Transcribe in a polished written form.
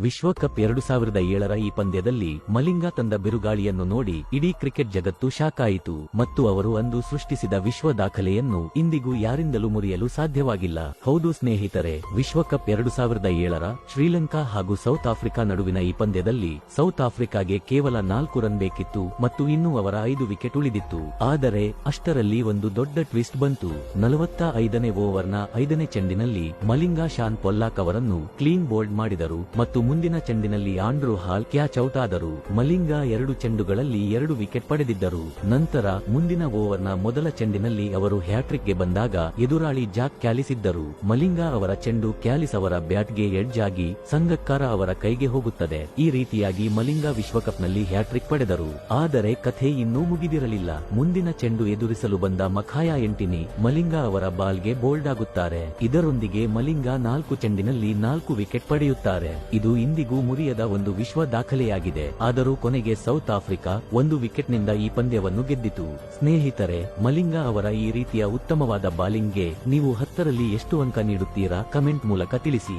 ವಿಶ್ವಕಪ್ 2007ರ ಈ ಪಂದ್ಯದಲ್ಲಿ ಮಲಿಂಗ ತಂದ ಬಿರುಗಾಳಿಯನ್ನು ನೋಡಿ ಇಡೀ ಕ್ರಿಕೆಟ್ ಜಗತ್ತು ಶಾಕ್ ಆಯಿತು ಮತ್ತು ಅವರು ಅಂದು ಸೃಷ್ಟಿಸಿದ ವಿಶ್ವ ದಾಖಲೆಯನ್ನು ಇಂದಿಗೂ ಯಾರಿಂದಲೂ ಮುರಿಯಲು ಸಾಧ್ಯವಾಗಿಲ್ಲ. ಹೌದು ಸ್ನೇಹಿತರೆ, ವಿಶ್ವಕಪ್ 2007ರ ಶ್ರೀಲಂಕಾ ಹಾಗೂ ಸೌತ್ ಆಫ್ರಿಕಾ ನಡುವಿನ ಈ ಪಂದ್ಯದಲ್ಲಿ ಸೌತ್ ಆಫ್ರಿಕಾಗೆ ಕೇವಲ 4 ರನ್ ಬೇಕಿತ್ತು ಮತ್ತು ಇನ್ನೂ ಅವರ 5 ವಿಕೆಟ್ ಉಳಿದಿತ್ತು. ಆದರೆ ಅಷ್ಟರಲ್ಲಿ ಒಂದು ದೊಡ್ಡ ಟ್ವಿಸ್ಟ್ ಬಂತು. 45ನೇ ಓವರ್ನ 5ನೇ ಚೆಂಡಿನಲ್ಲಿ ಮಲಿಂಗ ಶಾನ್ ಪೊಲ್ಲಾಕ್ ಅವರನ್ನು ಕ್ಲೀನ್ ಬೋಲ್ಡ್ ಮಾಡಿದರು ಮತ್ತು ಮುಂದಿನ ಚೆಂಡಿನಲ್ಲಿ ಆಂಡ್ರೂ ಹಾಲ್ ಕ್ಯಾಚ್ ಔಟ್ ಆದರು. ಮಲಿಂಗ 2 ಚೆಂಡುಗಳಲ್ಲಿ 2 ವಿಕೆಟ್ ಪಡೆದಿದ್ದರು. ನಂತರ ಮುಂದಿನ ಓವರ್ನ ಮೊದಲ ಚೆಂಡಿನಲ್ಲಿ ಅವರು ಹ್ಯಾಟ್ರಿಕ್ಗೆ ಬಂದಾಗ ಎದುರಾಳಿ ಜಾಕ್ ಕ್ಯಾಲಿಸ್ ಇದ್ದರು. ಮಲಿಂಗ ಅವರ ಚೆಂಡು ಕ್ಯಾಲಿಸ್ ಅವರ ಬ್ಯಾಟ್ಗೆ ಎಡ್ಜ್ ಆಗಿ ಸಂಗಕ್ಕಾರ ಅವರ ಕೈಗೆ ಹೋಗುತ್ತದೆ. ಈ ರೀತಿಯಾಗಿ ಮಲಿಂಗ ವಿಶ್ವಕಪ್ನಲ್ಲಿ ಹ್ಯಾಟ್ರಿಕ್ ಪಡೆದರು. ಆದರೆ ಕಥೆ ಇನ್ನೂ ಮುಗಿದಿರಲಿಲ್ಲ. ಮುಂದಿನ ಚೆಂಡು ಎದುರಿಸಲು ಬಂದ ಮಖಾಯ ಎಂಟಿನಿ ಮಲಿಂಗ ಅವರ ಬಾಲ್ಗೆ ಬೋಲ್ಡ್ ಆಗುತ್ತಾರೆ. ಇದರೊಂದಿಗೆ ಮಲಿಂಗ 4 ಚೆಂಡಿನಲ್ಲಿ 4 ವಿಕೆಟ್ ಪಡೆಯುತ್ತಾರೆ. ಇದು ಇಂದಿಗೂ ಮುರಿಯದ ಒಂದು ವಿಶ್ವ ದಾಖಲೆಯಾಗಿದೆ. ಆದರೂ ಕೊನೆಗೆ ಸೌತ್ ಆಫ್ರಿಕಾ 1 ವಿಕೆಟ್ನಿಂದ ಈ ಪಂದ್ಯವನ್ನು ಗೆದ್ದಿತು. ಸ್ನೇಹಿತರೆ, ಮಲಿಂಗ ಅವರ ಈ ರೀತಿಯ ಉತ್ತಮವಾದ ಬಾಲಿಂಗ್ಗೆ ನೀವು 10ರಲ್ಲಿ ಎಷ್ಟು ಅಂಕ ನೀಡುತ್ತೀರಾ? ಕಮೆಂಟ್ ಮೂಲಕ ತಿಳಿಸಿ.